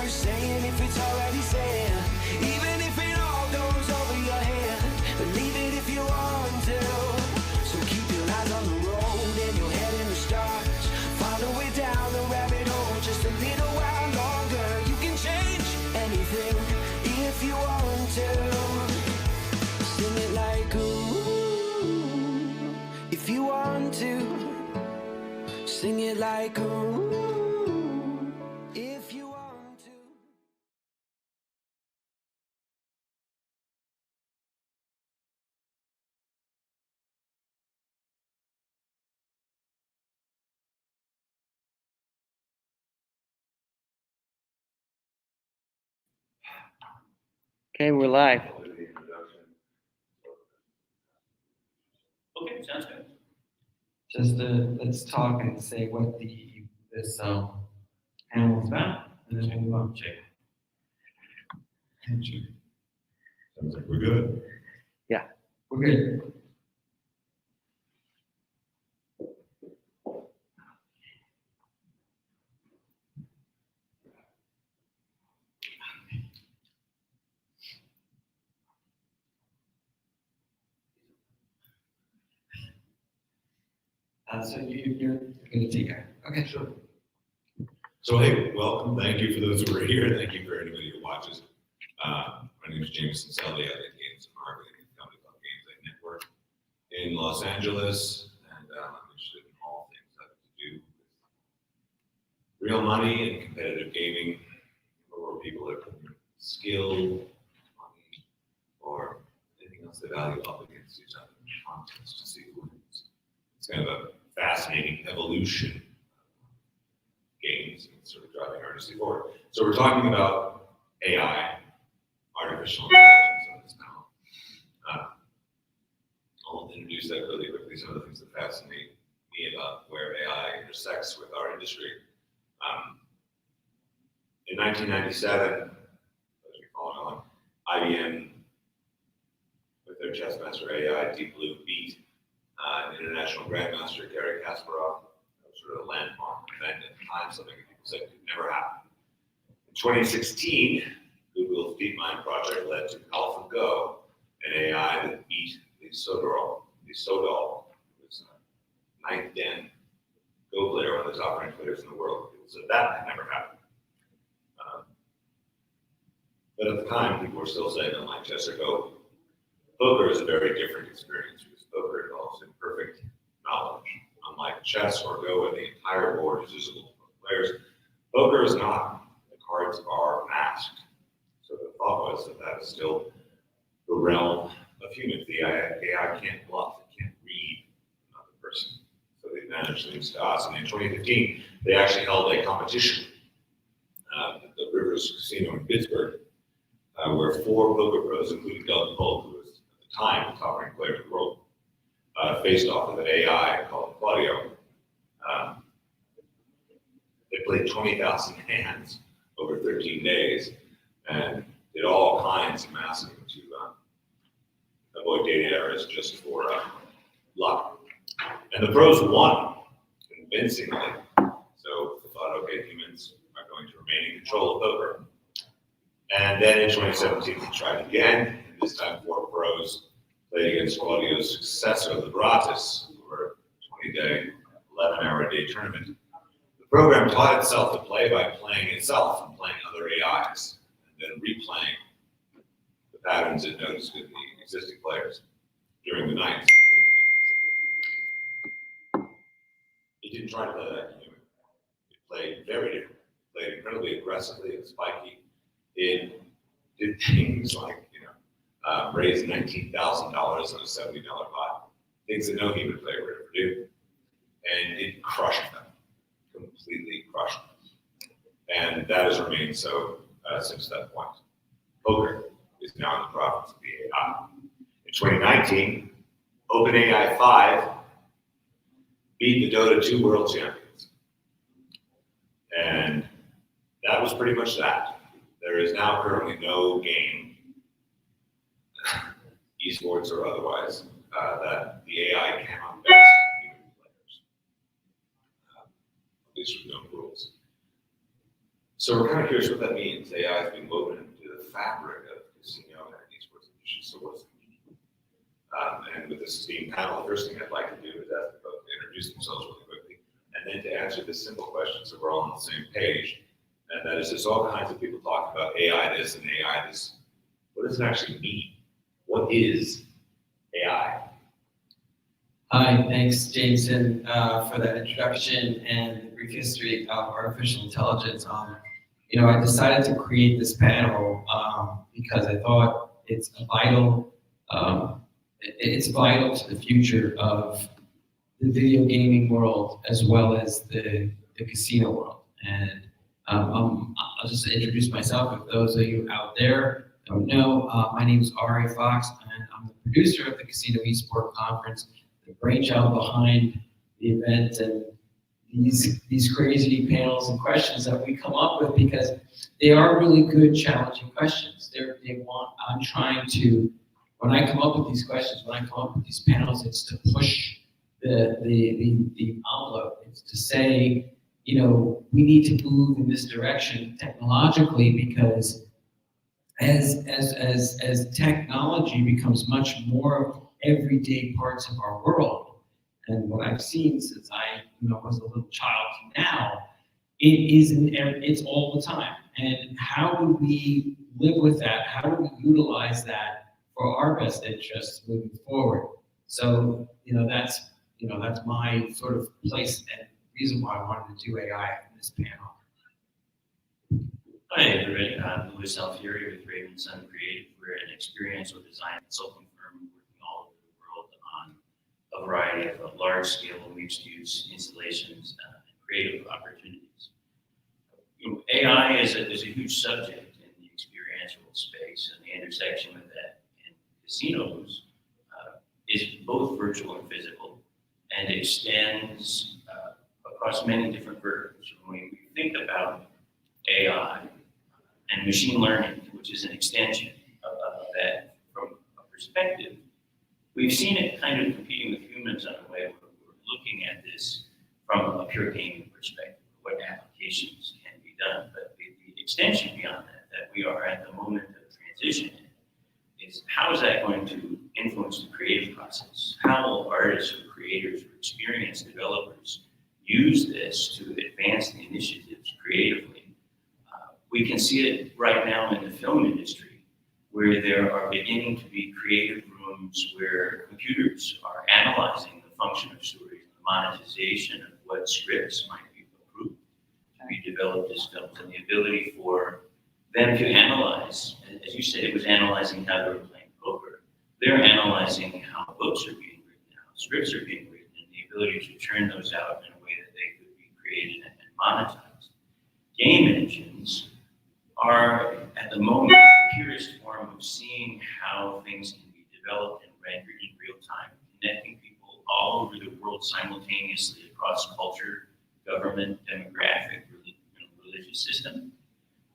worth saying if it's already said. Even if it all goes over your head, believe it if you want to. So keep your eyes on the road and your head in the stars. Find a way down the rabbit hole just a little while longer. You can change anything if you want to. Sing it like ooh, if you want to. Sing it like ooh, if you want to. Okay, we're live. Okay, sounds good. Just let's talk and say what this panel is about, and then we'll move on. Check. Sounds like we're good. We're good. So you're going to take it. Okay, sure. So hey, welcome. Thank you for those who are here. Thank you for anybody who watches. My name is Jameson Selly. I lead games and marketing at a company called Games Network in Los Angeles, and I'm interested in all things that have to do with real money and competitive gaming, where people are putting skill, money, or anything else they value up against each other in contests to see who wins. It's kind of a fascinating evolution games and sort of driving our industry forward. So we're talking about AI, artificial intelligence on this panel. I'll introduce that really quickly, some of the things that fascinate me about where AI intersects with our industry. In 1997, as we call it, IBM, with their chess master AI, Deep Blue, beat international grandmaster Garry Kasparov. That was sort of a landmark event at the time, something that people said could never happen. In 2016, Google's DeepMind project led to AlphaGo, an AI that beat Lee Sedol, who was a ninth gen Go player, one of the top ranked players in the world. People said that could never happen. But at the time, people were still saying, unlike chess or Go, poker is a very different experience because poker involves imperfect knowledge. Unlike chess or Go, where the entire board is visible to both players, poker is not. The cards are masked. So the thought was that that is still the realm of humans. The AI can't bluff, it can't read another person. So they managed things to us. And in 2015, they actually held a competition at the Rivers Casino in Pittsburgh, where 4 poker pros, including Doug Polk, who was at the time the top ranked player in the world, faced off with an AI called Claudio. They played 20,000 hands over 13 days and did all kinds of masking to avoid data errors just for luck. And the pros won convincingly. So they thought, okay, humans are going to remain in control of poker. And then in 2017, they tried again, and this time 4 pros played against Claudio's successor, Libratis, over a 20-day, 11-hour-a-day tournament. The program taught itself to play by playing itself and playing other AIs, and then replaying the patterns it noticed in the existing players during the night. It didn't try to play that human. It played very different. It played incredibly aggressively and spiky. It did things like, raise $19,000 on a $70 pot. Things that no human player would ever do. And it crushed them, completely crushed them. And that has remained so since that point. Poker is now in the province of the AI. In 2019, OpenAI 5 beat the Dota 2 world champions. And that was pretty much that. There is now currently no game, esports or otherwise, that the AI cannot best human players. At least with no rules. So we're kind of curious what that means. AI has been woven into the fabric of casino and esports industry. So what's the meaning? And with this esteemed panel, the first thing I'd like to do is ask them both to introduce themselves really quickly, and then to answer this simple question so we're all on the same page. And that is, there's all kinds of people talking about AI this and AI this. What does it actually mean? What is AI? Hi, thanks, Jameson, for that introduction and the brief history of artificial intelligence. I decided to create this panel because I thought it's vital to the future of the video gaming world as well as the casino world. And I'll just introduce myself. If those of you out there don't know, my name is Ari Fox, and I'm the producer of the Casino Esports Conference, the brainchild behind the event, and these crazy panels and questions that we come up with, because they are really good, challenging questions. I'm trying to, when I come up with these questions, when I come up with these panels, it's to push the envelope. It's to say, we need to move in this direction technologically, because as technology becomes much more of everyday parts of our world, and what I've seen since I was a little child to now, it's all the time. And how do we live with that? How do we utilize that for our best interests moving forward? So that's my sort of place and reason why I wanted to do AI in this panel. Hi, everybody. I'm Louis Alfieri with Ravensun Creative. We're an experiential design consulting firm working all over the world on a variety of large-scale mixed-use installations and creative opportunities. AI is a huge subject in the experiential space, and the intersection with that in casinos is both virtual and physical, and extends across many different verticals. When we think about AI and machine learning, which is an extension of that from a perspective, we've seen it kind of competing with humans in a way where we're looking at this from a pure gaming perspective, what applications can be done. But the extension beyond that we are at the moment of transition in, is how is that going to influence the creative process? How will artists or creators or experienced developers use this to advance the initiatives creatively? We can see it right now in the film industry, where there are beginning to be creative rooms where computers are analyzing the function of stories, the monetization of what scripts might be approved to be developed as films, and the ability for them to analyze, as you said, it was analyzing how they were playing poker. They're analyzing how books are being written, how scripts are being written, and the ability to turn those out in a way that they could be created and monetized. Game engines are, at the moment, the purest form of seeing how things can be developed and rendered in real time, connecting people all over the world simultaneously across culture, government, demographic, religious system,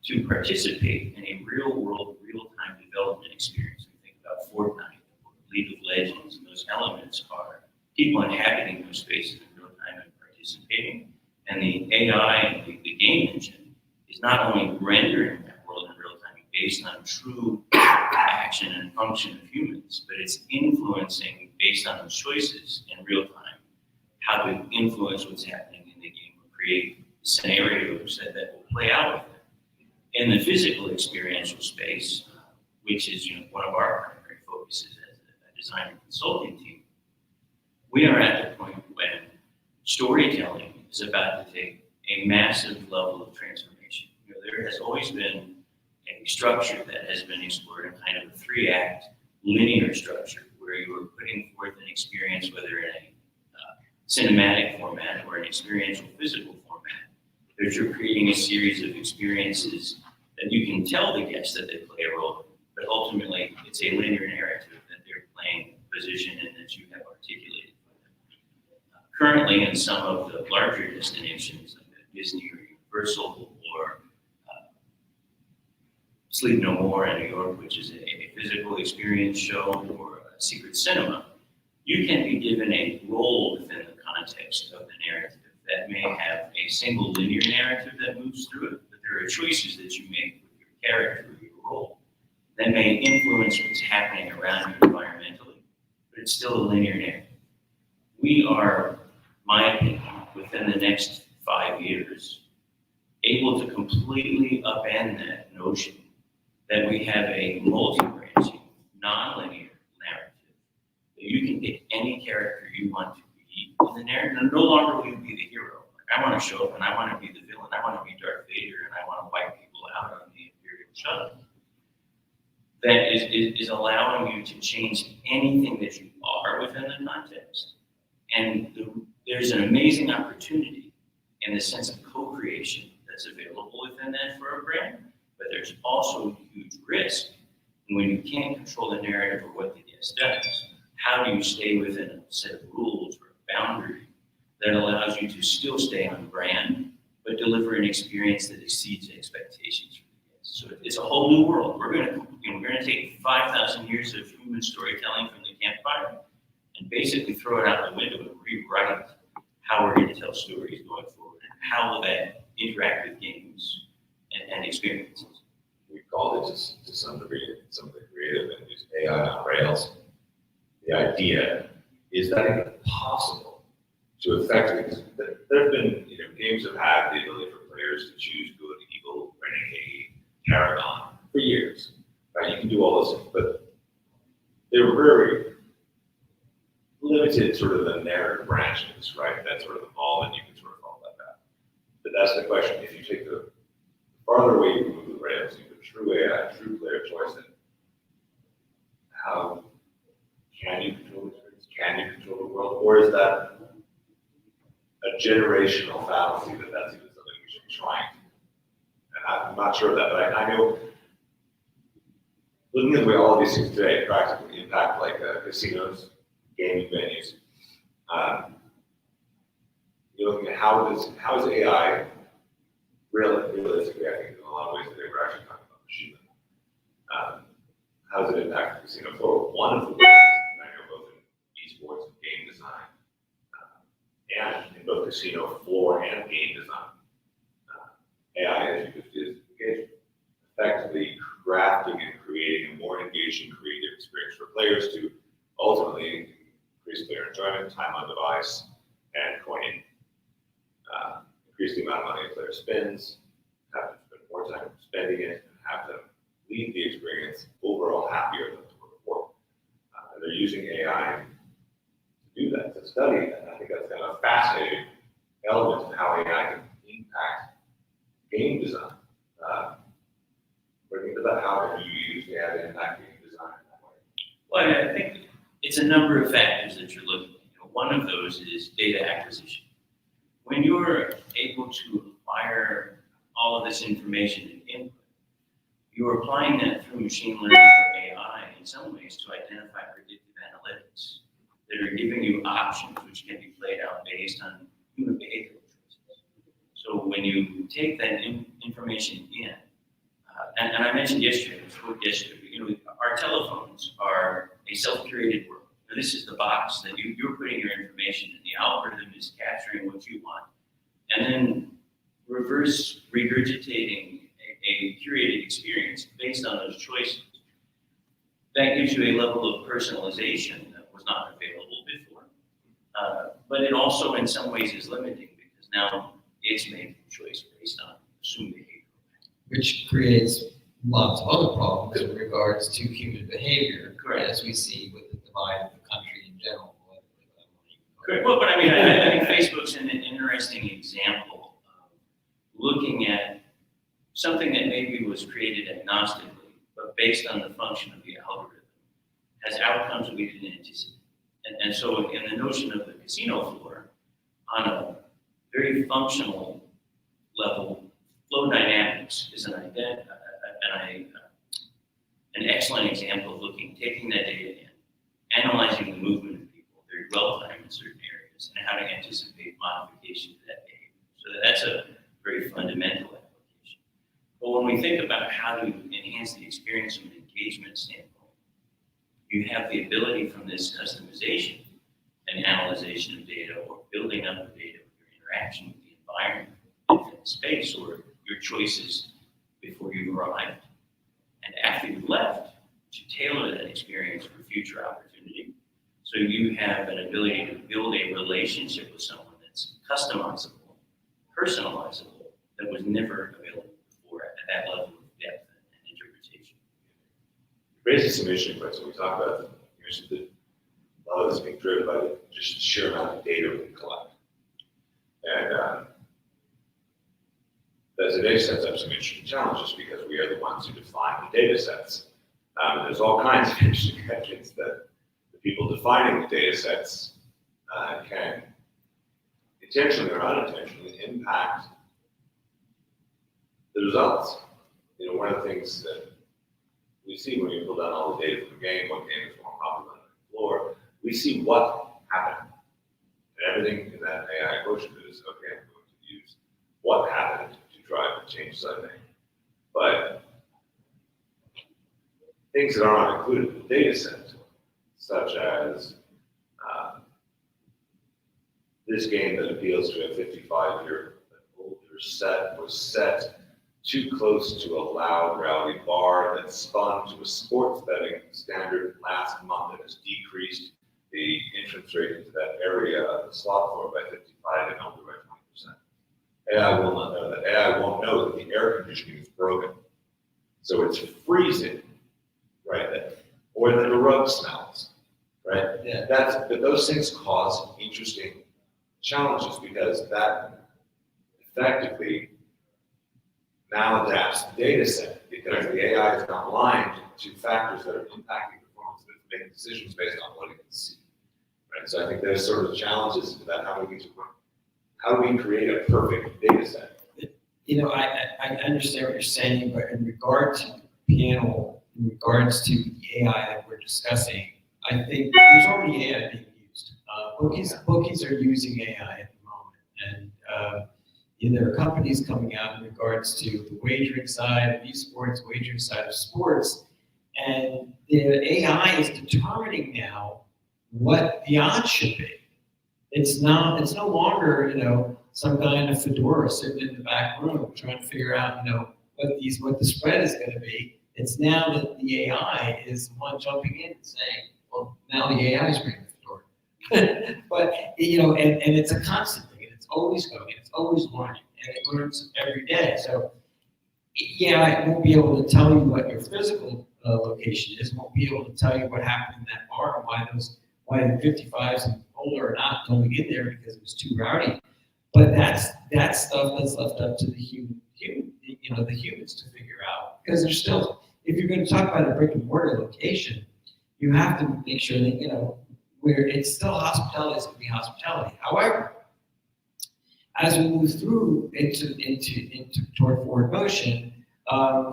to participate in a real-world, real-time development experience. We think about Fortnite, or League of Legends, and those elements are people inhabiting those spaces in real time and participating. And the AI, the game engine, is not only rendering that world in real time based on true action and function of humans, but it's influencing based on those choices in real time how to influence what's happening in the game or create scenarios that will play out with it. In the physical experiential space, which is one of our primary focuses as a design and consulting team, we are at the point when storytelling is about to take a massive level of transformation. There has always been a structure that has been explored in kind of a 3-act linear structure, where you are putting forth an experience, whether in a cinematic format or an experiential physical format, that you're creating a series of experiences that you can tell the guests that they play a role in, but ultimately it's a linear narrative that they're playing a position in that you have articulated for them. Currently, in some of the larger destinations, like Disney or Universal or Sleep No More in New York, which is a physical experience show, or a secret cinema, you can be given a role within the context of the narrative that may have a single linear narrative that moves through it, but there are choices that you make with your character or your role that may influence what's happening around you environmentally, but it's still a linear narrative. We are, my opinion, within the next 5 years, able to completely upend that notion that we have a multi-branching, non-linear narrative, that you can pick any character you want to be in the narrative, and no longer will you be the hero. Like, I want to show up and I want to be the villain, I want to be Darth Vader, and I want to wipe people out on the Imperial shuttle. That is allowing you to change anything that you are within the context. And there's an amazing opportunity in the sense of co-creation that's available within that for a brand, but there's also a huge risk. And when you can't control the narrative or what the guest does, how do you stay within a set of rules or a boundary that allows you to still stay on brand, but deliver an experience that exceeds expectations for the guests? So it's a whole new world. We're gonna take 5,000 years of human storytelling from the campfire and basically throw it out the window and rewrite how we're going to tell stories going forward, and how will that interact with games and experiences. We called it to some degree something creative and use AI on Rails. The idea is that it's possible to effectively, there have been, games have had the ability for players to choose good, evil, renegade, tarragon for years, right? You can do all those things, but they're very limited sort of the narrative branches, right? That's sort of the ball, and you can sort of follow that. But that's the question. If you take the farther away you move the rails, you put true AI, true player choice, and how can you control the experience? Can you control the world? Or is that a generational fallacy that's even something we should be trying? And I'm not sure of that, but I know looking at the way all of these things today practically impact like casinos, gaming venues. You're looking at how is AI realistically, I think in a lot of ways that they were actually talking about machine learning. How does it impact the casino floor? One of the ways, and I know both in esports and game design, and in both casino floor and game design, AI is engagement. Effectively crafting and creating a more engaging creative experience for players to ultimately increase player enjoyment, time on device, and coining. Increase the amount of money a player spends, have them spend more time spending it, and have them leave the experience overall happier than they were before. And they're using AI to do that, to study that. And I think that's kind of a fascinating element of how AI can impact game design. What do you think about how have you used AI to impact game design in that way? Well, I think it's a number of factors that you're looking at. One of those is data acquisition. When you're able to acquire all of this information and input, you're applying that through machine learning or AI in some ways to identify predictive analytics that are giving you options which can be played out based on human behavioral choices. So when you take that information in, and I mentioned yesterday, our telephones are a self-curated world. Now, this is the box that you're putting your information in. The algorithm is capturing what you want, and then reverse regurgitating a curated experience based on those choices. That gives you a level of personalization that was not available before. But it also, in some ways, is limiting because now it's making a choice based on assumed behavior. Which creates lots of other problems in regards to human behavior, Correct. as we see with the divide of the country in general. Correct. Well, but I mean, I think Facebook's an interesting example of looking at something that maybe was created agnostically, but based on the function of the algorithm, has outcomes we didn't anticipate. And so in the notion of the casino floor, on a very functional level, flow dynamics is an excellent example of taking that data in, analyzing the movement of people, their dwell time in certain areas, and how to anticipate modification to that behavior. So that's a very fundamental application. But when we think about how to enhance the experience from an engagement standpoint, you have the ability from this customization and analyzation of data or building up the data with your interaction with the environment, infinite space, or your choices before you arrived. And after you left, to tailor that experience for future opportunity. So you have an ability to build a relationship with someone that's customizable, personalizable, that was never available before at that level of depth and interpretation. Raises some interesting points. When we talk about you mentioned that a lot of this being driven by just the sheer amount of data we collect. And as the data sets have some interesting challenges because we are the ones who define the data sets. There's all kinds of interesting questions that the people defining the data sets can intentionally or unintentionally impact the results. You know, one of the things that we see when we pull down all the data from the game, what game is more popular on the floor, we see what happened. And everything in that AI quotient is, okay, I'm going to use what happened to drive the changes I made. But things that are not included in the data set, such as this game that appeals to a 55-year older set was set too close to a loud, rowdy bar that spun to a sports betting standard last month and has decreased the entrance rate into that area of the slot floor by 55 and older by 20%. AI will not know that. AI won't know that the air conditioning is broken. So it's freezing right there. Or that the rug smells, right? Yeah. But those things cause interesting challenges because that effectively maladapts the data set because the AI is not aligned to factors that are impacting performance, but it's making decisions based on what it can see. Right? So I think there's sort of challenges to that. How do we create a perfect data set? You know, I understand what you're saying, but in regard to the panel, in regards to the AI that we're discussing, I think there's already AI being used. Bookies are using AI at the moment, and there are companies coming out in regards to the wagering side of esports, wagering side of sports, and the AI is determining now what the odds should be. It's no longer, some guy in a fedora sitting in the back room trying to figure out, what the spread is going to be. It's now that the AI is the one jumping in and saying, well, now the AI is bringing the fedora. But, and it's a constant thing, and it's always going, it's always learning, and it learns every day. So, yeah, I won't be able to tell you what your physical location is, won't be able to tell you what happened in that bar, why the 55s and older are not going in there because it was too rowdy. But that's stuff that's left up to the the humans to figure out. Because there's still, if you're going to talk about a brick and mortar location, you have to make sure that, where it's still hospitality, it's going to be hospitality. However, as we move through toward forward motion,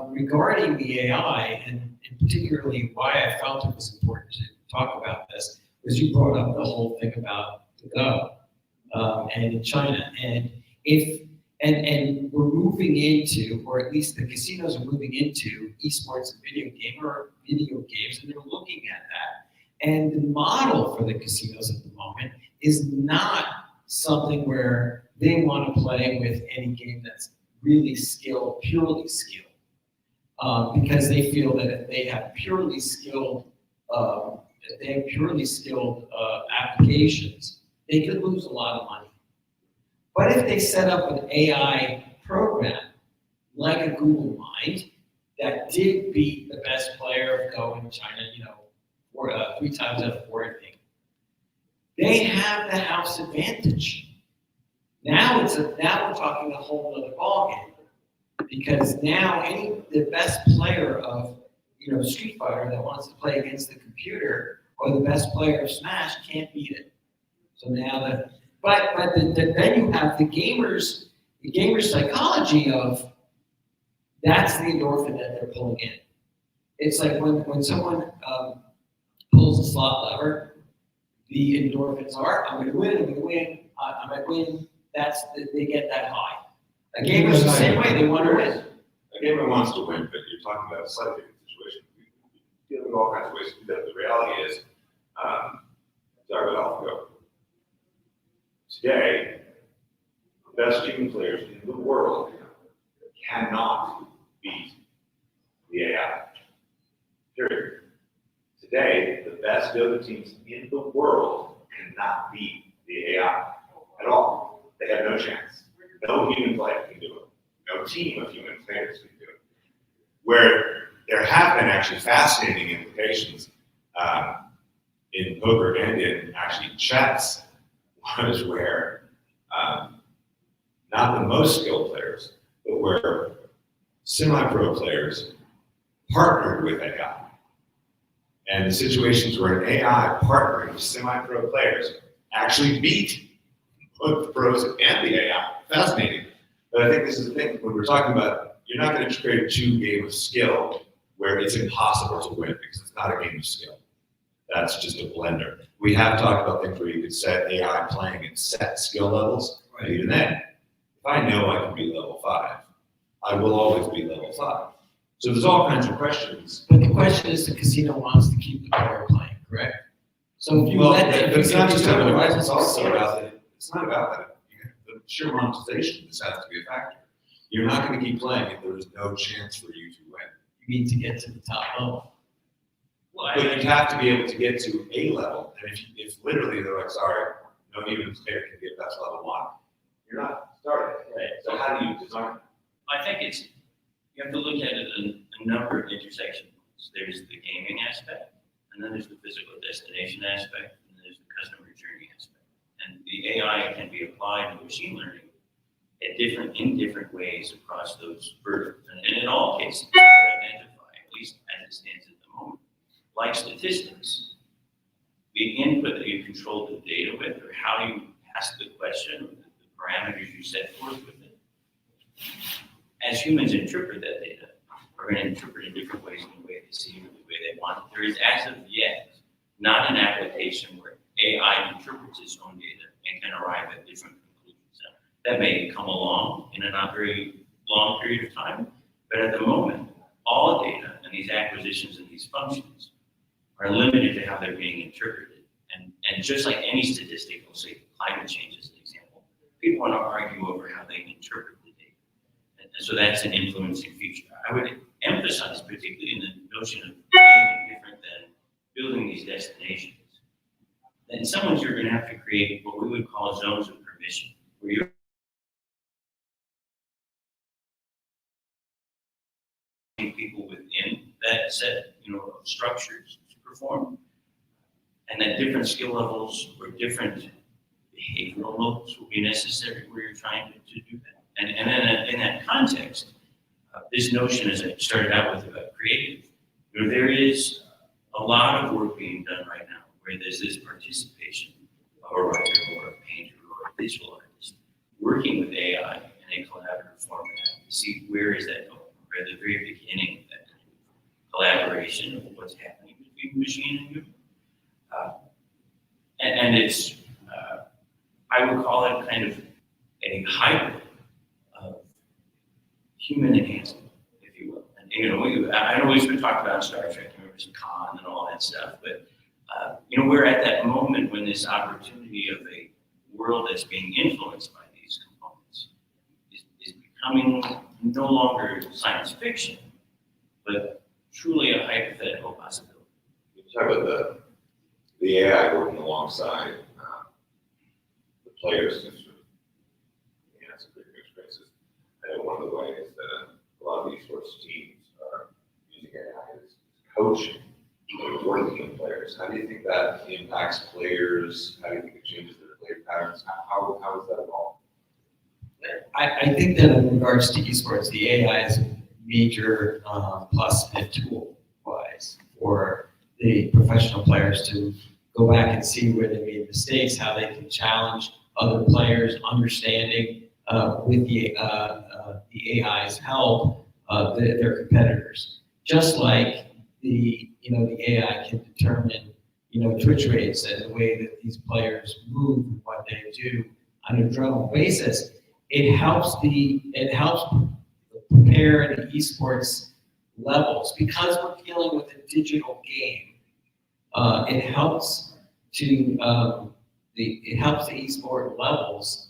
regarding the AI, and particularly why I felt it was important to talk about this, was you brought up the whole thing about the Go and in China, and we're moving into, or at least the casinos are moving into esports and video games, and they're looking at that. And the model for the casinos at the moment is not something where they want to play with any game that's really skilled, purely skilled, because they feel that if they have purely skilled applications, they could lose a lot of money. But if they set up an AI program like a Google Mind that did beat the best player of Go in China, 3 times out of 4, I think, they have the house advantage. Now we're talking a whole other ballgame, because now the best player of Street Fighter that wants to play against the computer, or the best player of Smash, can't beat it. So now then you have the gamer's psychology of that's the endorphin that they're pulling in. It's like when someone pulls a slot lever, the endorphins are, I'm going to win, I might win. They get that high. A gamer's the same way, they want to win. A gamer wants to win, but you're talking about a slightly different situation. We deal with all kinds of ways to do that. The reality is, sorry about AlphaGo. Today, the best team players in the world cannot beat the AI. Period. Today, the best Dota teams in the world cannot beat the AI at all. They have no chance. No human player can do it. No team of human players can do it. Where there have been actually fascinating implications in poker and in actually chess was where not the most skilled players, but where semi-pro players partnered with AI. And the situations where an AI partnering with semi-pro players actually beat both the pros and the AI. Fascinating. But I think this is the thing, when we're talking about, you're not going to create a game of skill where it's impossible to win because it's not a game of skill. That's just a blender. We have talked about things where you could set AI playing at set skill levels. But even then, if I know I can be level 5, I will always be level 5. So there's all kinds of questions. But the question is, the casino wants to keep the player playing, correct? So if you let them, it's not just about that. It's also success. about that. It's not about that. The sheer monetization, this has to be a factor. You're not going to keep playing if there is no chance for you to win. You need to get to the top level. Well, But you have to be able to get to a level. And if literally they're like, sorry, no human player can get past level 1, you're not starting. Right. So how do you design? I think you have to look at it in a number of intersection points. There's the gaming aspect, and then there's the physical destination aspect, and there's the customer journey aspect. And the AI can be applied to machine learning in different ways across those verticals. And in all cases, I would identify, at least as it stands at the moment, like statistics, the input that you control the data with, or how you ask the question, or the parameters you set forth with it. As humans interpret that data, we're going to interpret it in different ways, in the way they see it, the way they want it. There is, as of yet, not an application where AI interprets its own data and can arrive at different conclusions. Now, that may come along in a not very long period of time, but at the moment, all data and these acquisitions and these functions are limited to how they're being interpreted. And just like any statistic, we'll say climate change is an example, people want to argue over how they interpret the data. And so that's an influencing feature. I would emphasize, particularly in the notion of gaming different than building these destinations. In some ways, you're going to have to create what we would call zones of permission, where you're people within that set, of structures to perform, and that different skill levels or different behavioral modes will be necessary where you're trying to do that. And then in that context, this notion, as I started out with about creative, there is a lot of work being done right now where there's this participation of a writer or a painter or a visual artist working with AI in a collaborative format to see where is that going. We're at the very beginning of that collaboration of what's happening between machine and human. And it's, I would call it kind of a hybrid of human enhancement, if you will. And, I know we've been talking about Star Trek, remember Khan and all that stuff, but, we're at that moment when this opportunity of a world that's being influenced by these components is becoming no longer science fiction, but truly a hypothetical possibility. You talk about the AI working alongside the players to sort of enhance their experiences. I know one of the ways that a lot of these sorts of teams are using AI is coaching, working with players. How do you think that impacts players? How do you think it changes their play patterns? How is that evolved? I think that in regards to esports, the AI is a major plus and tool-wise for the professional players to go back and see where they made mistakes, how they can challenge other players, understanding with the AI's help their competitors. Just like the AI can determine twitch rates and the way that these players move and what they do on a drone basis. It helps prepare the esports levels because we're dealing with a digital game. It helps the esport levels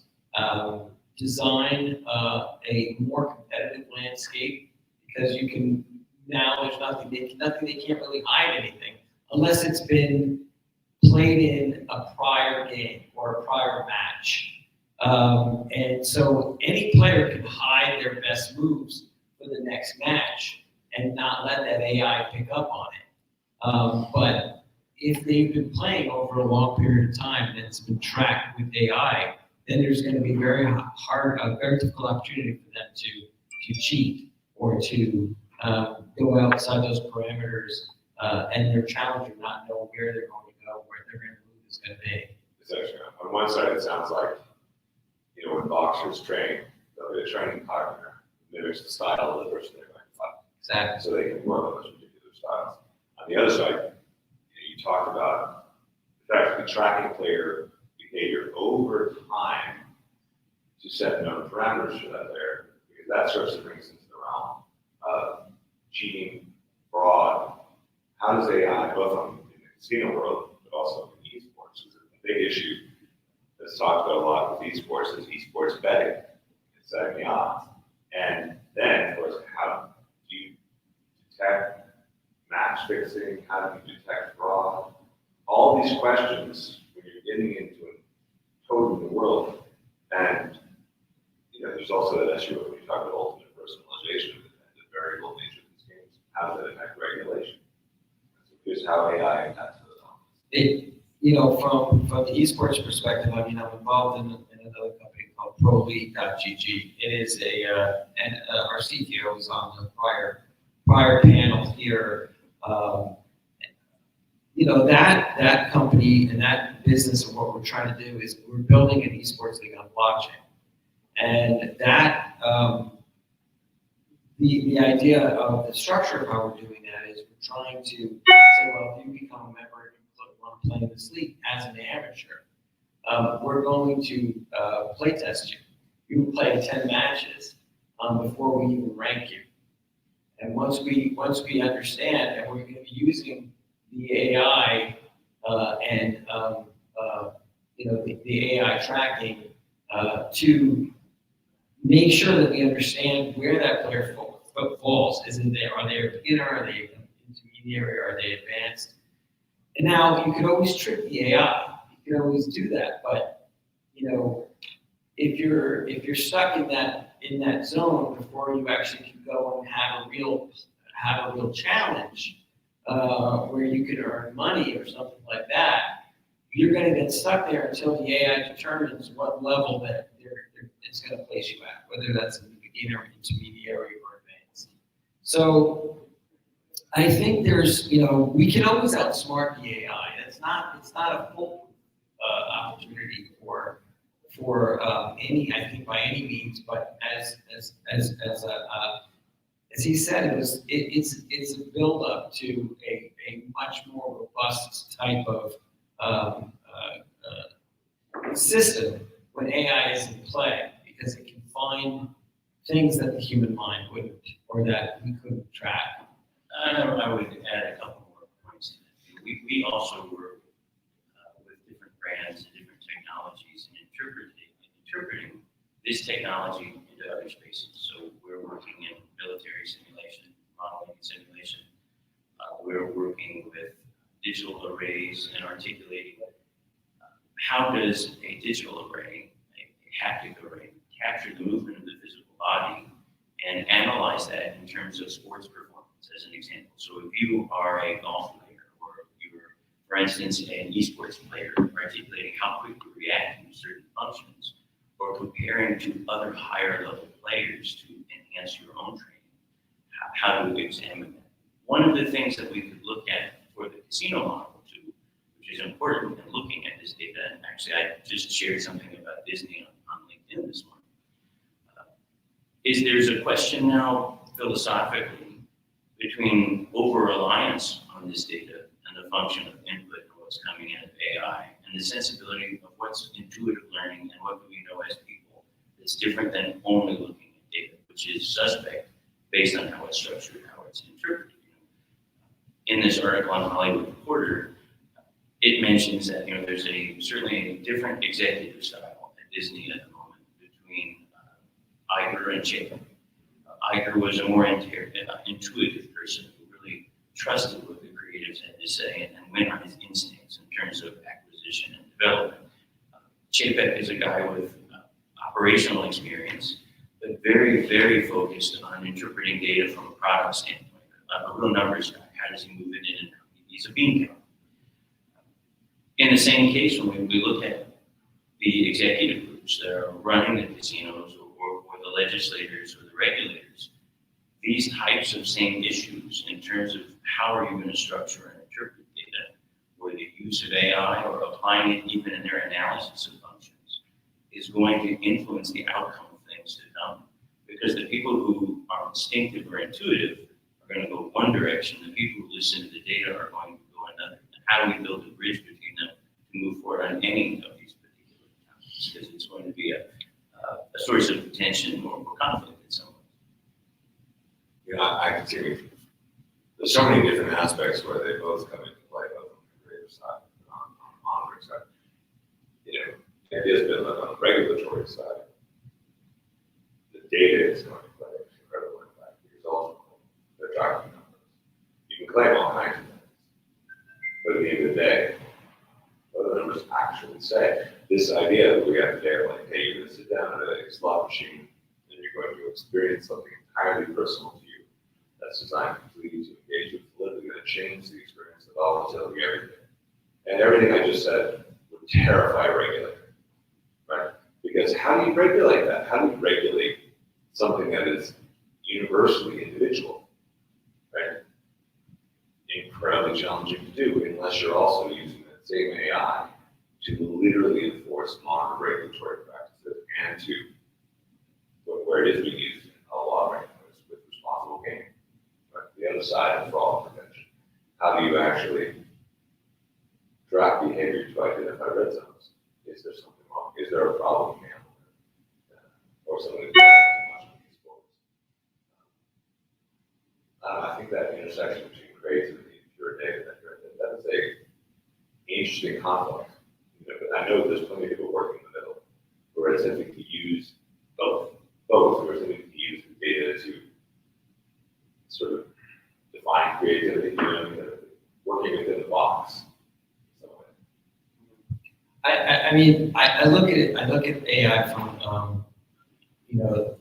design a more competitive landscape because you can, now there's nothing they can't really hide anything unless it's been played in a prior game or a prior match. And so any player can hide their best moves for the next match and not let that AI pick up on it. But if they've been playing over a long period of time and it's been tracked with AI, then there's going to be a very difficult opportunity for them to cheat or to go outside those parameters, and their challenger not know where they're going to go, where their move is going to be. It's actually, on one side, it sounds like, when boxers train, they'll be a training partner, mimics the style of the person they're going to fight. Exactly. So they can work on those particular styles. On the other side, you talked about effectively tracking player behavior over time to set known parameters for that player, because that starts to bring us into the realm of cheating, fraud. How does AI, both in the casino world, but also in esports, is a big issue that's talked about a lot with esports, is esports betting and setting the odds. And then, of course, how do you detect match fixing? How do you detect fraud? All these questions when you're getting into a total new world. And there's also that issue when we talk about ultimate personalization and the variable nature of these games. How does that impact regulation? So here's how AI impacts those. From the esports perspective, I'm involved in another company called ProLeague.gg. It is and our CTO was on the prior panel here. That company and that business, and what we're trying to do is we're building an esports league on blockchain, and that the idea of the structure of how we're doing that is we're trying to say, well, if you become a member and you want to play in this league as an amateur, we're going to play test you. You play 10 matches before we even rank you. And once we understand, and we're going to be using the AI and the AI tracking to make sure that we understand where that player falls. Are they a beginner? Are they intermediary? Are they advanced? And now you can always trick the AI. You can always do that, but if you're stuck in that zone before you actually can go and have a real challenge where you can earn money or something like that, you're going to get stuck there until the AI determines what level that it's going to place you at, whether that's in the beginner, intermediary, or advanced. So I think there's, we can always outsmart the AI. It's not a full opportunity for any, I think, by any means, but as he said, it's a build up to a much more robust type of system when AI is in play, because it can find things that the human mind wouldn't, or that we couldn't track. I would add a couple more points. We also work with different brands and different technologies and interpreting this technology into other spaces. So we're working in military simulation, modeling and simulation. We're working with digital arrays and articulating how does a digital array, a haptic array, capture the movement of the physical body and analyze that in terms of sports performance, as an example. So if you are a golf player, or you're, for instance, an esports player, articulating how quick you react to certain functions, or comparing to other higher level players to enhance your own training, how do we examine that? One of the things that we could look at for the casino model too, which is important in looking at this data, and actually I just shared something about Disney on LinkedIn this morning, is there's a question now philosophically between over-reliance on this data and the function of input and what's coming in of AI, and the sensibility of what's intuitive learning and what do we know as people that's different than only looking at data, which is suspect based on how it's structured, how it's interpreted. In this article on Hollywood Reporter, it mentions that there's certainly a different executive style at Disney at the moment between Iger and Chapek. Iger was a more intuitive person who really trusted what the creatives had to say and went on his instincts in terms of acquisition and development. Chapek is a guy with operational experience, but very, very focused on interpreting data from a product standpoint. A real numbers guy. How does he move it in and out? He's a bean counter. In the same case, when we look at the executive groups that are running the casinos or the legislators or the regulators, these types of same issues in terms of how are you going to structure and interpret data, or the use of AI or applying it even in their analysis of functions, is going to influence the outcome of things to come. Because the people who are instinctive or intuitive are going to go one direction, the people who listen to the data are going to go another. And how do we build a bridge between them to move forward on any of these particular topics? Because it's going to be a source of tension or conflict in some ways. Yeah, I can see. There's so many different aspects where they both come into play, both on the creative side and on the monitoring side. You know, the idea has been that on the regulatory side, the data is going to play an incredible impact because ultimately they're tracking numbers. You can claim all kinds of things, but at the end of the day, what do the numbers actually say? This idea that we have today, like, hey, you're going to sit down at a slot machine and you're going to experience something entirely personal to you that's designed completely to engage with literally going to change the experience of volatility, everything. And everything I just said would terrify a regulator, right? Because how do you regulate that? How do you regulate something that is universally individual, right? Incredibly challenging to do unless you're also using that same AI to literally enforce modern regulatory practices and to where it is being used in a law frameworks with responsible gaming. Right? The other side of fraud prevention. How do you actually track behavior to identify red zones? Is there something wrong? Is there a problem here? Or something that's too much of these sports? I think that intersection between creativity and pure data, that is a interesting conflict. You know, but I know there's plenty of people working in the middle who are attempting to use both who are attempting to use the data to sort of define creativity, you know, working within the box. I mean, I look at it, I look at AI from, you know,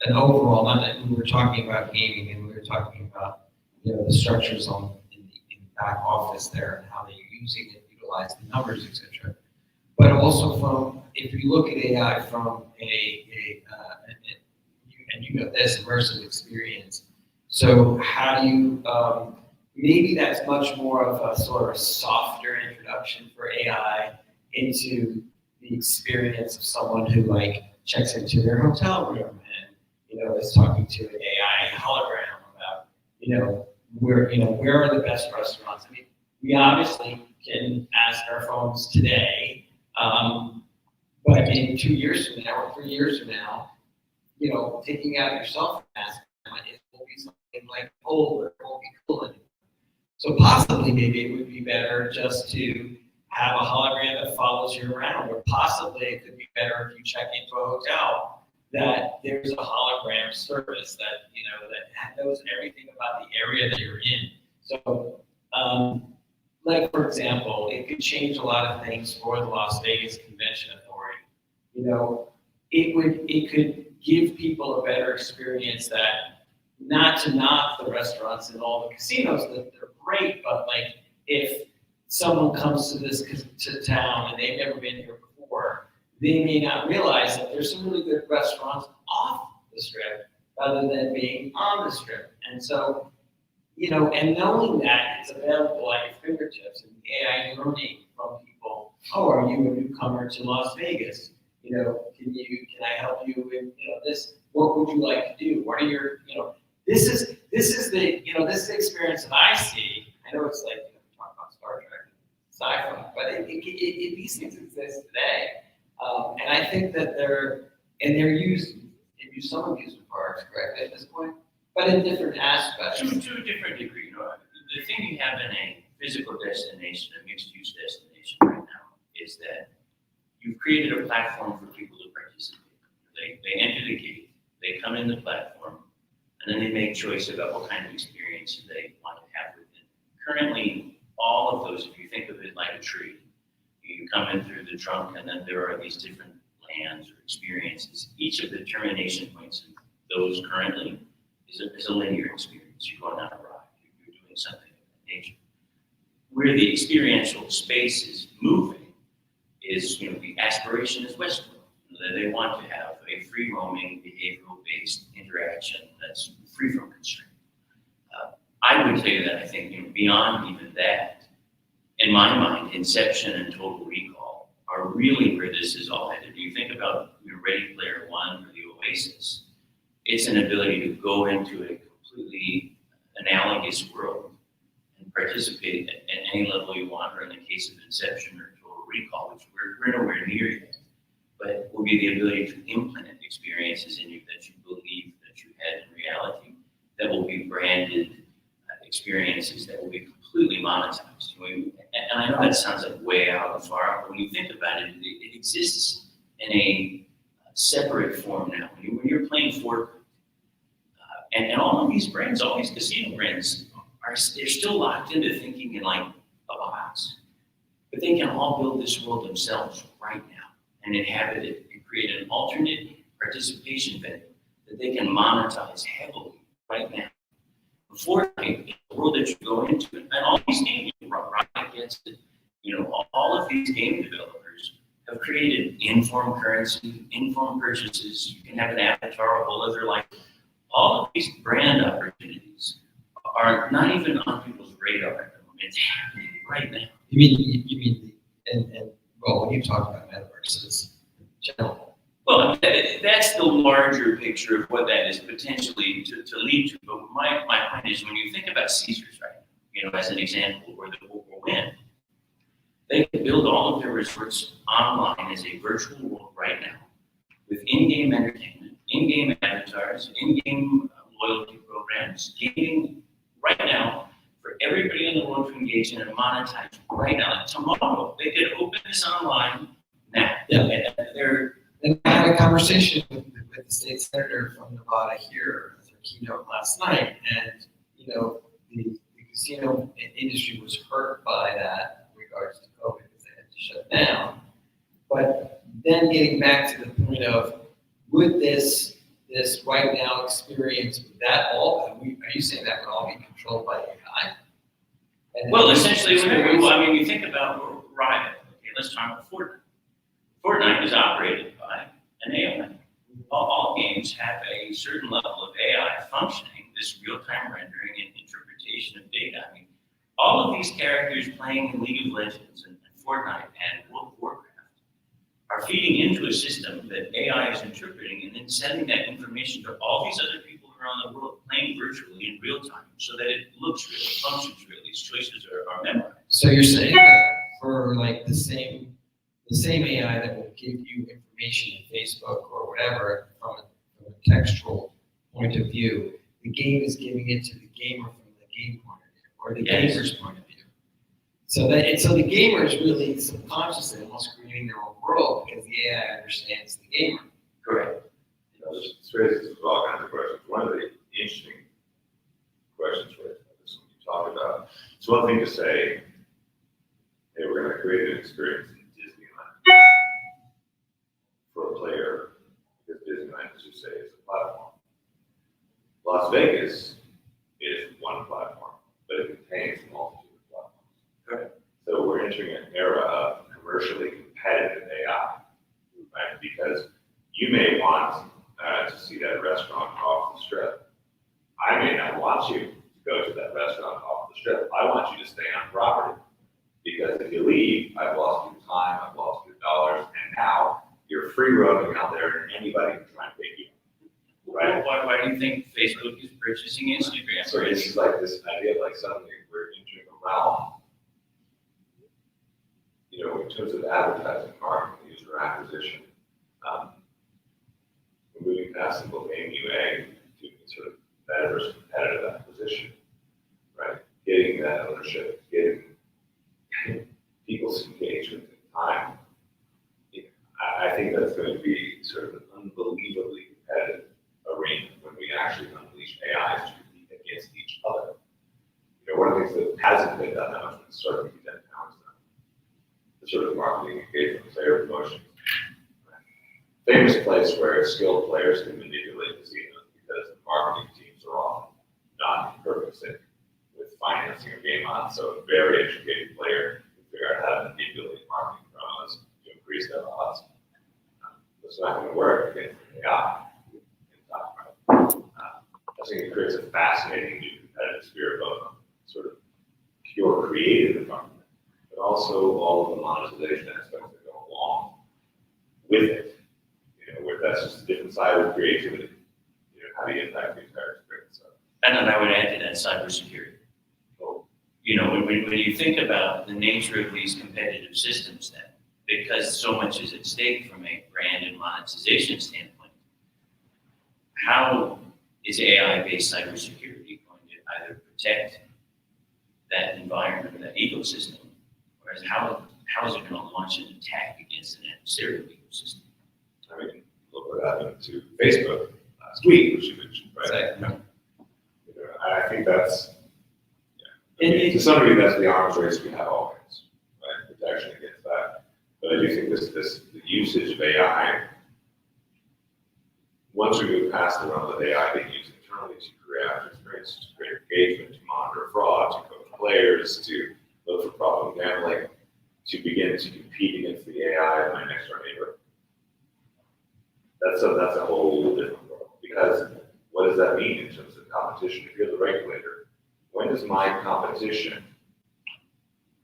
an overall, not that we were talking about gaming and we were talking about, you know, the structures in the back office there and how they're using it, utilize the numbers, etc. But also from, if you look at AI from and you know this, immersive experience. So how do you, maybe that's much more of a sort of softer introduction for AI into the experience of someone who like checks into their hotel room and, you know, is talking to an AI hologram about, you know, where are the best restaurants? I mean, we obviously can ask our phones today, but in 2 years from now or 3 years from now, you know, taking out your cell phone ask it will be something like old or it won't be cool anymore. So possibly maybe it would be better just to have a hologram that follows you around, or possibly it could be better if you check into a hotel that there's a hologram service that, you know, that knows everything about the area that you're in. So, like for example, it could change a lot of things for the Las Vegas Convention Authority. You know, it could give people a better experience that, not to knock the restaurants and all the casinos, that they're great, but like if someone comes to town and they've never been here before, they may not realize that there's some really good restaurants off the strip rather than being on the strip. And so, you know, and knowing that it's available at your fingertips and AI learning from people, oh, are you a newcomer to Las Vegas? You know, can I help you with, you know, this? What would you like to do? What are your, you know, this is the, you know, this is the experience that I see. I know it's like, you know, we talk about Star Trek, sci-fi, but these things exist today. And I think that they're used in some amusement parks, correct, at this point, but in different aspects. To a different degree, you know, the thing you have in a physical destination, a mixed-use destination right now, is that you've created a platform for people to participate. They enter the gate, they come in the platform, And then they make choice about what kind of experience they want to have with it. Currently, all of those, if you think of it like a tree, you come in through the trunk and then there are these different lands or experiences. Each of the termination points of those currently is a linear experience. You're going on a ride, you're doing something of that nature. Where the experiential space is moving is, the aspiration is westward. That they want to have a free roaming, behavioral-based interaction that's free from constraint. I would say that I think, beyond even that, in my mind, Inception and Total Recall are really where this is all headed. You think about Ready Player One or the Oasis, it's an ability to go into a completely analogous world and participate at any level you want, or in the case of Inception or Total Recall, which we're nowhere near yet, but will be the ability to implement experiences in you that you believe that you had in reality, that will be branded experiences that will be completely monetized. And I know that sounds like way out and far out, but when you think about it, it exists in a separate form now. When you're playing Fortnite, and all of these brands, all these casino brands, they're still locked into thinking in like a box. But they can all build this world themselves right now and inhabit it and create an alternate participation venue that they can monetize heavily right now. Fortnite, the world that you go into, and all these games, Riot gets it, all of these game developers have created informed currency, informed purchases. You can have an avatar, a whole other life. All of these brand opportunities are not even on people's radar at the moment. It's happening right now. You mean, well, when you talk about metaverses in general. Well, that's the larger picture of what that is potentially to lead to. But my point is, when you think about Caesars right now, as an example, where the will win, they can build all of their resorts online as a virtual world right now with in-game entertainment, in-game avatars, in-game loyalty programs, gaming right now for everybody in the world to engage in and monetize right now. Like tomorrow, they could open this online now. Yeah. And And I had a conversation with the state senator from Nevada here at their keynote last night, and the casino industry was hurt by that in regards to COVID because they had to shut down. But then getting back to the point of, would this right now experience, would that all, are you saying that would all be controlled by AI? well, essentially, you think about Riot. Okay, let's talk about Fortnite. Fortnite is operated by an AI. All games have a certain level of AI functioning, this real-time rendering and interpretation of data. All of these characters playing in League of Legends and Fortnite and World of Warcraft are feeding into a system that AI is interpreting and then sending that information to all these other people around the world playing virtually in real time so that it looks real, it functions real, these choices are memorized. So you're saying that for like the same AI that will give you information in Facebook or whatever from a textual point of view, the game is giving it to the gamer from the game point of view or the gamer's point of view. So the gamer is really subconsciously almost creating their own world because the AI understands the gamer. Correct. This raises all kinds of questions. One of the interesting questions when you talk about, it's one thing to say, hey, we're going to create an experience in Disneyland for a player, because Disneyland, as you say, is a platform. Las Vegas is one platform, but it contains a multitude of platforms. Correct. So we're entering an era of commercially competitive AI, right? Because you may want to see that restaurant off the strip. I may not want you to go to that restaurant off the strip. I want you to stay on property. Because if you leave, I've lost you time, I've lost you dollars, and now you're free roaming out there and anybody can try and take you. Right? Why do you think Facebook is purchasing Instagram? So it's just like this idea of like suddenly we're entering a realm, in terms of advertising, marketing, user acquisition, we're moving past simple game UA to sort of metaverse competitive acquisition, right? Getting that ownership, getting people's engagement and time. I think that's going to be sort of an unbelievably competitive arena when we actually unleash AI hasn't been done that much, but it's starting to be done now. The sort of marketing engagement, player promotion. Famous place where skilled players can manipulate casinos because the marketing teams are often not in perfect sync with financing a game on. So a very educated player can figure out how to manipulate marketing promos to increase their odds. It's not going to work against AI. I think it creates a fascinating new competitive sphere, both on sort of pure creative environment, but also all of the monetization aspects that go along with it. You know, where that's just a different side of creativity. You know, how do you impact the entire experience? And then I would add to that cybersecurity. You know, when you think about the nature of these competitive systems, then, because so much is at stake from a brand and monetization standpoint, how is AI-based cybersecurity going to either protect that environment, that ecosystem, whereas how is it going to launch an attack against an adversarial ecosystem? I mean, look what happened to Facebook last week, which you mentioned, right? Exactly. You know, I think that's, I mean, to some degree, that's the arms race we have always, right? Protection against that. But I do think the usage of AI, once we move past the realm of AI being used internally to create experiences, to create engagement, to monitor fraud, to coach players, to look for problem gambling, to begin to compete against the AI of my next door neighbor, that's a whole different world. Because what does that mean in terms of competition? If you're the regulator, when does my competition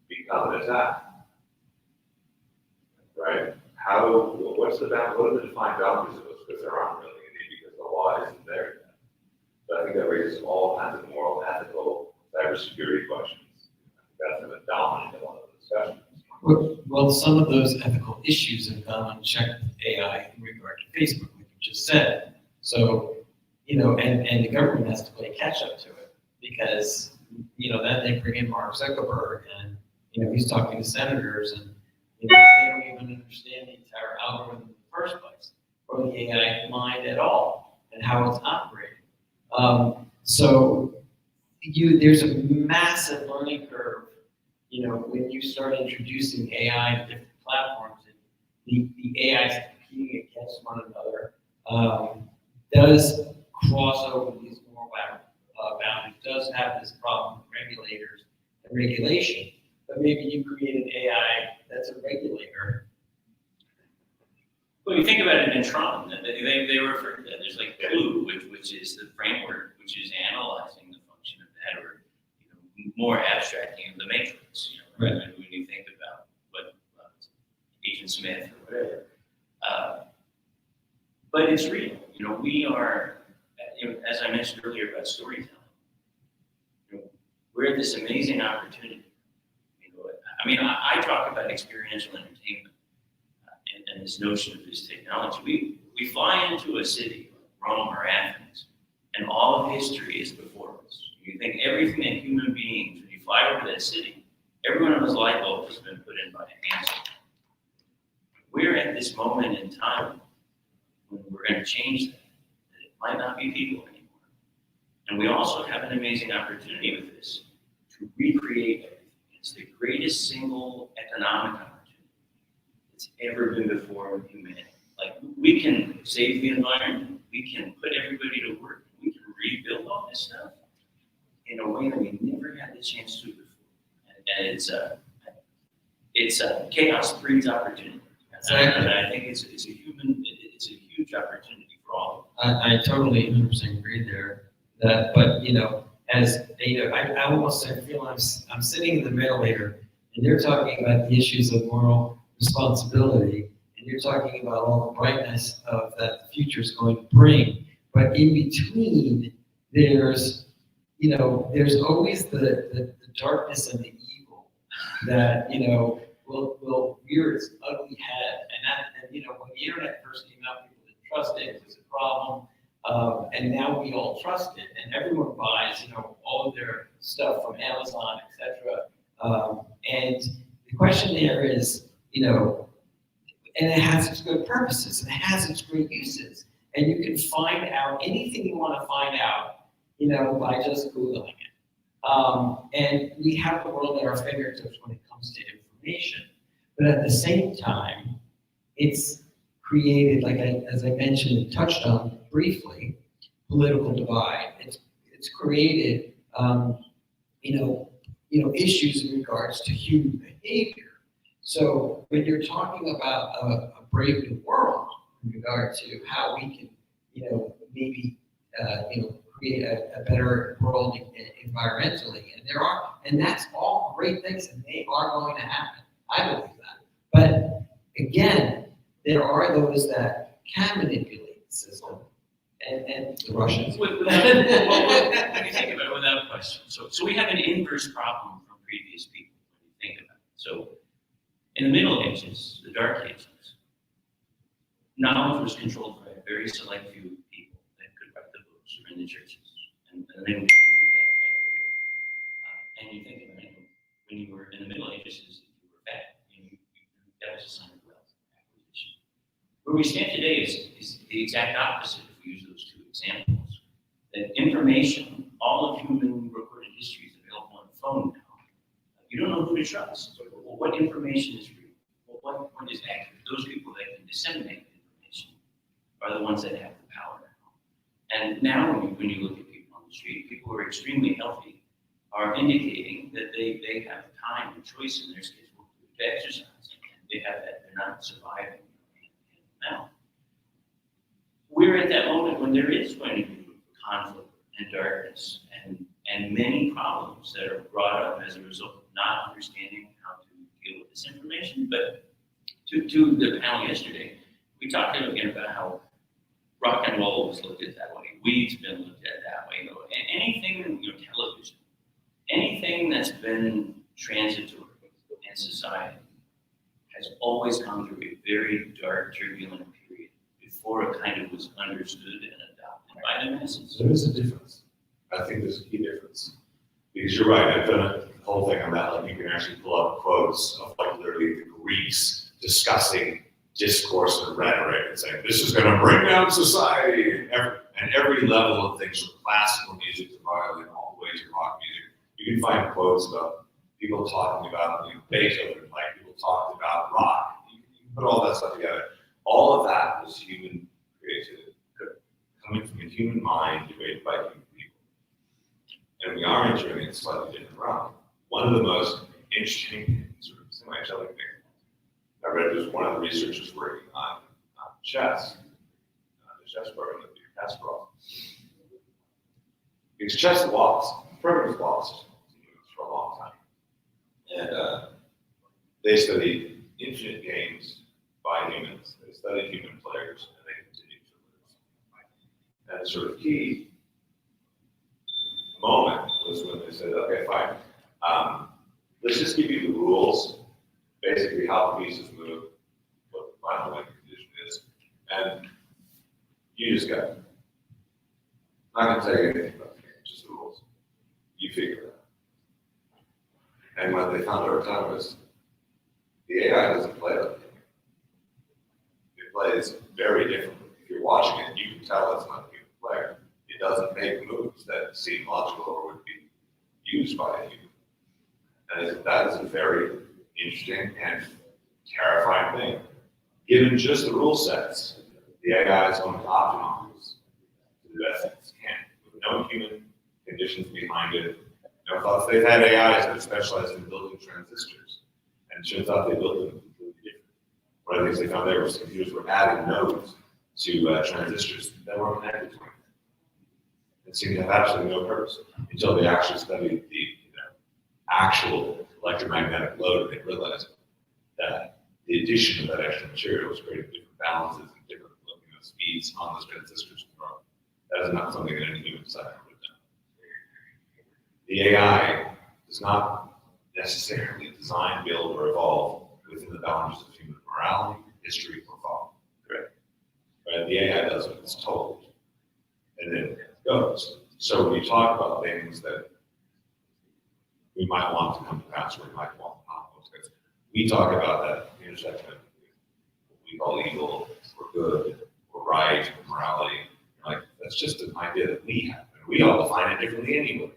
become an attack? Right? What are the defined boundaries of those? Because there aren't really any, because the law isn't there yet. But I think that raises all kinds of moral, ethical, cybersecurity questions. That's a dominant element of the discussion. Well, some of those ethical issues have gone unchecked with AI in regard to Facebook, like you just said. So, you know, and the government has to play catch up to it because, you know, then they bring in Mark Zuckerberg and, you know, he's talking to senators and, you know, they don't even understand the entire algorithm in the first place or the AI mind at all and how it's operating. So there's a massive learning curve, you know, when you start introducing AI to different platforms and the AI is competing against one another, does cross over these moral boundaries, does have this problem with regulators and regulation, but maybe you create an AI that's a regulator. Well, you think about it in Tron, they refer to that. There's like Clue, which is the framework, which is analyzing the function of that, or more abstracting of the matrix. You know, when you think about what Agent Smith or whatever. But it's real. You know, we are, you know, as I mentioned earlier about storytelling. You know, we're at this amazing opportunity. You know, I mean, I talk about experiential entertainment. And this notion of this technology. We fly into a city, Rome or Athens, and all of history is before us. You think everything that human beings, when you fly over that city, every one of those light bulbs has been put in by a hand. We're at this moment in time when we're going to change that. It might not be people anymore. And we also have an amazing opportunity with this to recreate everything. It's the greatest single economic opportunity that's ever been before in humanity. Like, we can save the environment, we can put everybody to work, we can rebuild all this stuff in a way that we never had the chance to before. And it's chaos breeds opportunity. Exactly. And I think it's a huge opportunity for all of us. I totally 100% agree there. But you know, as you know, I almost feel I'm sitting in the middle here, and you're talking about the issues of moral responsibility, and you're talking about all the brightness of that the future is going to bring. But in between, there's always the darkness and the evil that, you know, will rear its ugly head. And you know, when the internet first came out, people didn't trust it. It was a problem. And now we all trust it, and everyone buys, you know, all of their stuff from Amazon, etc. And the question there is, you know, and it has its good purposes, and it has its great uses, and you can find out anything you want to find out, you know, by just Googling it. And we have the world at our fingertips when it comes to information. But at the same time, it's created, as I mentioned and touched on briefly, political divide. It's created, issues in regards to human behavior. So when you're talking about a brave new world in regard to how we can, maybe, create a better world environmentally, and that's all great things, and they are going to happen. I believe that. But again, there are those that can manipulate the system, and the Russians. When you think about it, without question. So we have an inverse problem from previous people when you think about it. So in the Middle Ages, the Dark Ages, knowledge was controlled by a very select few people that could write the books or in the churches, and they would distribute that everywhere. And you think about it, when you were in the Middle Ages, if you were fat, that was a sign of wealth acquisition. Where we stand today is the exact opposite. If we use those two examples, that information, all of human recorded history is available on the phone now. You don't know who to trust. Well, what information is real? Well, what is accurate? Those people that can disseminate information are the ones that have the power now. And now when you look at people on the street, people who are extremely healthy are indicating that they have time and choice in their schedule to exercise. They have that, they're not surviving now. We're at that moment when there is going to be conflict and darkness and many problems that are brought up as a result of not understanding how to deal with this information. But to the panel yesterday, we talked again about how rock and roll was looked at that way, weed's been looked at that way, anything, television, anything that's been transitory in society has always gone through a very dark, turbulent period before it kind of was understood and adopted by the masses. There is a difference. I think there's a key difference. Because you're right, I've done a whole thing on that. Like you can actually pull up quotes of literally the Greeks discussing discourse and rhetoric and saying, this is going to bring down society. And every level of things, from classical music to violin, all the way to rock music. You can find quotes about people talking about Beethoven, like people talked about rock. You can put all that stuff together. All of that was human creativity, coming from a human mind debated by human people. And we are entering a slightly different realm. One of the most interesting, sort of semi-angelic things I read was one of the researchers working on chess, the chess program at the Kasparov. Because chess lost, the program's lost for a long time. And they studied infinite games by humans. They studied human players, and they continued to lose. And the sort of key moment was when they said, okay, fine, let's just give you the rules, basically how the pieces move, what the final win condition is, and you just got it. I'm not going to tell you anything about the game, just the rules. You figure it out. And what they found over time was the AI doesn't play like the game. It plays very differently. If you're watching it, you can tell it's not a human player. It doesn't make moves that seem logical or would be used by a human. And that is a very interesting and terrifying thing. Given just the rule sets, the AI is going to optimize to the best it can, with no human conditions behind it, no thoughts. They've had AIs that specialize in building transistors, and it turns out they built them completely different. One of the things they found there was computers were adding nodes to transistors that weren't connected to them. It seemed to have absolutely no purpose until they actually studied the actual electromagnetic load, and they realized that the addition of that extra material was creating different balances and different speeds on those transistors. That is not something that any human designer would have done. The AI does not necessarily design, build, or evolve within the boundaries of human morality, history, or thought. Correct. Right? The AI does what it's told, and then it goes. So when you talk about things that we might want to come to pass, or we might want not want to, we talk about that intersection of what we call evil, or good, or right, or morality. Like, that's just an idea that we have, and we all define it differently anyway.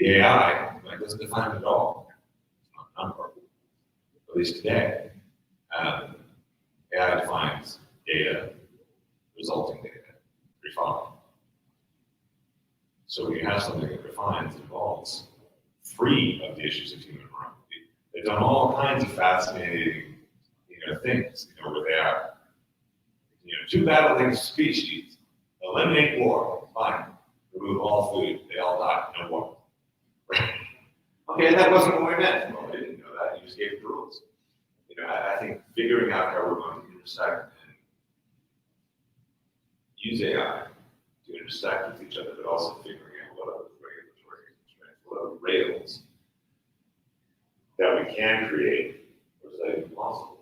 The AI, like, doesn't define it at all. It's not a number, at least today. AI defines data, resulting data, refined. So when you have something that refines, involves, free of the issues of human morality, they've done all kinds of fascinating, things, with AI. Two battling species, eliminate war, fine, remove all food, they all die, no war. Okay, that wasn't what we meant. Well, I didn't know that. You just gave the rules. I think figuring out how we're going to intersect and use AI to intersect with each other, but also figuring out what other regulatory constraints, what other rails that we can create, or is that even possible?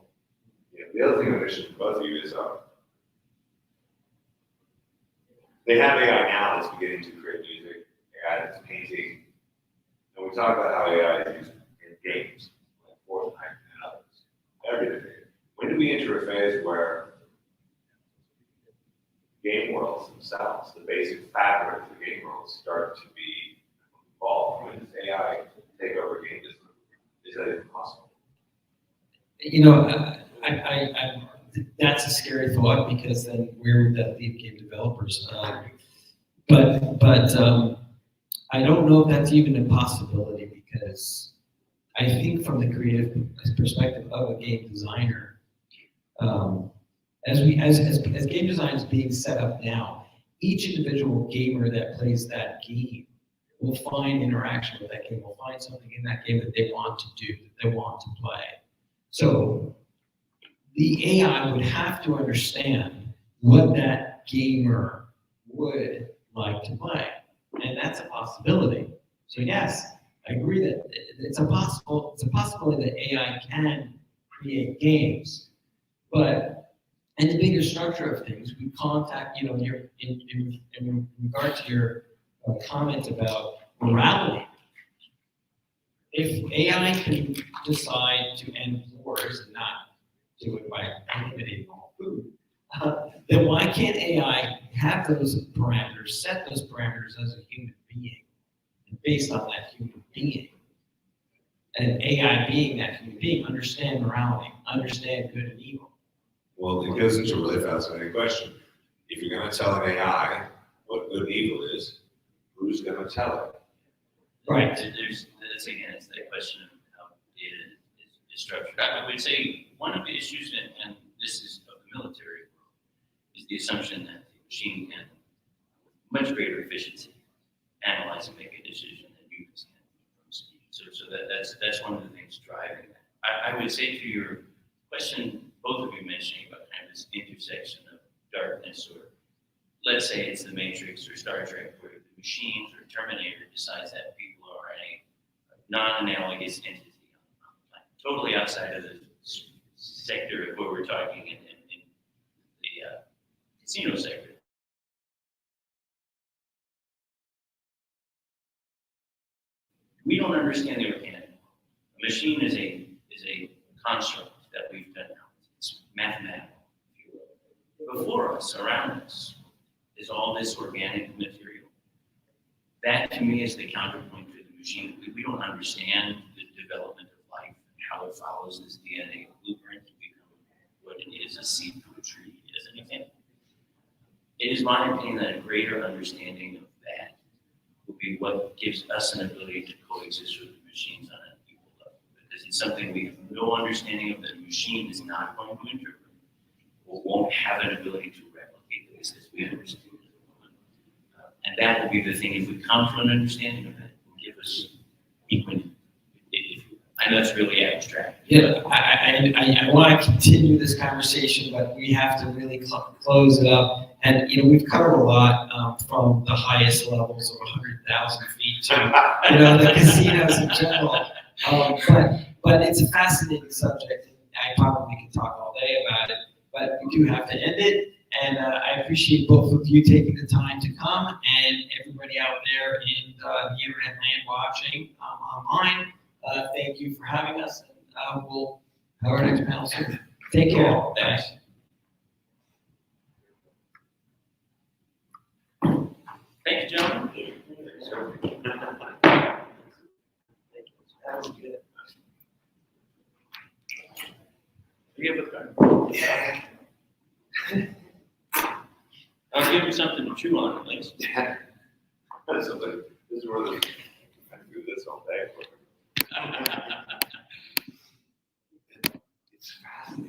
The other thing I mentioned to both of you is they have AI now that's beginning to create music, AI that's painting, and we talk about how AI is used in games, like Fortnite and others, everything. When do we enter a phase where game worlds themselves, the basic fabric of the game worlds, start to be involved? When does AI take over game design? Is that even possible? That's a scary thought, because then where would that leave game developers? But I don't know if that's even a possibility, because I think from the creative perspective of a game designer, as game design is being set up now, each individual gamer that plays that game will find interaction with that game, will find something in that game that they want to do, that they want to play. So the AI would have to understand what that gamer would like to play, and that's a possibility. So yes, I agree that it's a possibility that AI can create games, but in the bigger structure of things, we contact, in regard to your comment about morality. If AI can decide to end wars and not do it by eliminating all food, then why can't AI have those parameters, set those parameters as a human being, and based on that human being, and AI being that human being, understand morality, understand good and evil? Well, it goes into a really fascinating question. If you're going to tell an AI what good and evil is, who's going to tell it? Right. That's again, it's that question of how data is structured. I would say one of the issues, and this is of the military world, is the assumption that the machine can, with much greater efficiency, analyze and make a decision than humans can from speed. So that's one of the things driving that. I would say to your question, both of you mentioning about kind of this intersection of darkness, or let's say it's the Matrix or Star Trek, where the machines or Terminator decides that people are a non-analogous entity on the planet, totally outside of the sector of where we're talking in the casino sector. We don't understand the organic world. A machine is a construct that we've done now. It's mathematical, if you will. Before us, around us, is all this organic material. That, to me, is the counterpoint to the machine. We don't understand the development of life and how it follows this DNA blueprint to become what it is, a seed to a tree, as an example. It is my opinion that a greater understanding of that will be what gives us an ability to coexist with the machines on an equal level. Because it's something we have no understanding of, that the machine is not going to interpret, or won't have an ability to replicate this as we understand it. And that will be the thing, if we come to an understanding of it, will give us equity. I know that's really abstract. Yeah, I want to continue this conversation, but we have to really close it up. And we've covered a lot, from the highest levels of 100,000 feet to the casinos in general. But it's a fascinating subject, and I probably could talk all day about it. But we do have to end it. And I appreciate both of you taking the time to come, and everybody out there in the internet land watching online. Thank you for having us, and we'll have our next panel soon. Take care. Thanks. Thank you, gentlemen. was good. You have a card? Yeah. I'll give you something to chew on, at least. Yeah. This is where I do this all day.